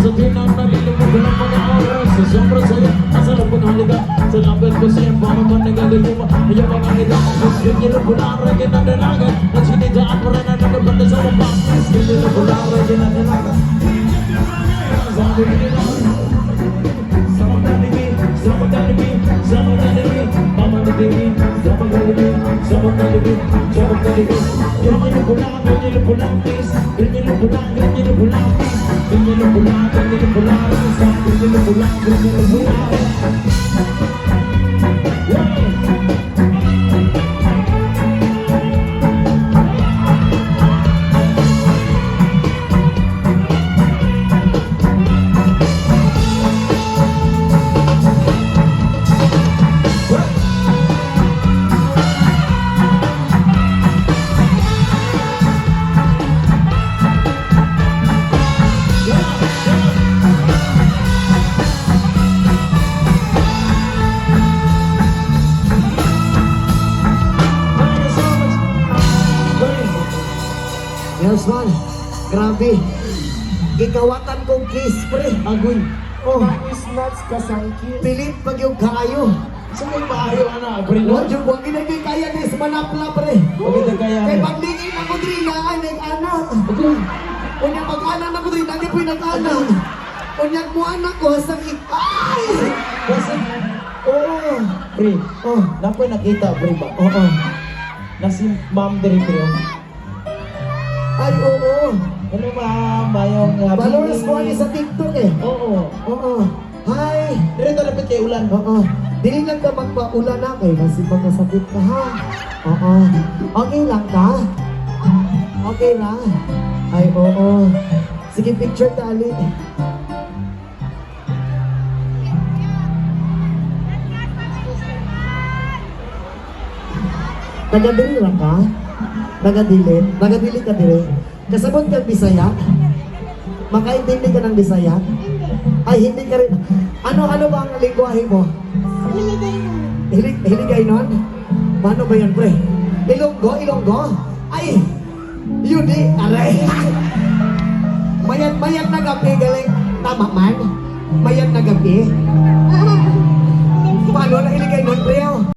Sa tinang nalilipot ko ng mga oras Sa sobrang saya, asa lang panghaliga Sa lapit ko siya, para man nagagaluma Ayaw mga nilakos, ganyan lang reggae na dalagan At sinidaan mo rin na nagabanda sa mapakis Ganyan lang reggae na dalagan Sabi nila Sama Jollibee, sama Jollibee, sama Jollibee Mama ni Baby, sama Jollibee, sama Jollibee, sama Jollibee Ganyan lang pulang, please Ganyan lang pulang, please Ganyan lang pulang, ganyan lang pulang Ganyan lang pulang, ganyan lang pulang Yes man, grabe. Gigawatan kong kiss pre. Agoy, Oh, is nuts ka sa ikin pilit pag yung kayo. Sa may maayo, ano, Abrino? Huwag yung huwag ginagay kaya ni manapla pre. Huwag kaya Kay paglingin ako din na ay nag-anak. Kunyang pag-anak na ko din, hindi po yung nag-anak. Kunyang mo anak ko, sakit. Ay! Kasi, Oo. pre, Oh, nakoy nakita, pre ba? oo. Na si Ma'am Dirito. Ay, oo. Ano ma'am, bayong Followers ko ani sa TikTok eh. Oo. Oo. Hi. Dirito lapit kay Ulan. Oo. Dili lang ka magpaula na kay kasi magkasakit ka ha. Oo. Okay lang ka? Okay na? Ay, oo. Sige, picture tali. Taga-dili lang ka? Taga-dili? Taga-dili ka dire? Kasabot ka Bisaya? Makaintindi ka ng Bisaya? Ay, hindi ka rin. Ano ba ang lingwahe mo? Hiligay nun? Paano ba yan, pre? Ilonggo? Ay! Yun aray! Mayat na gabi, galing. Tama man? Mayat na gabi?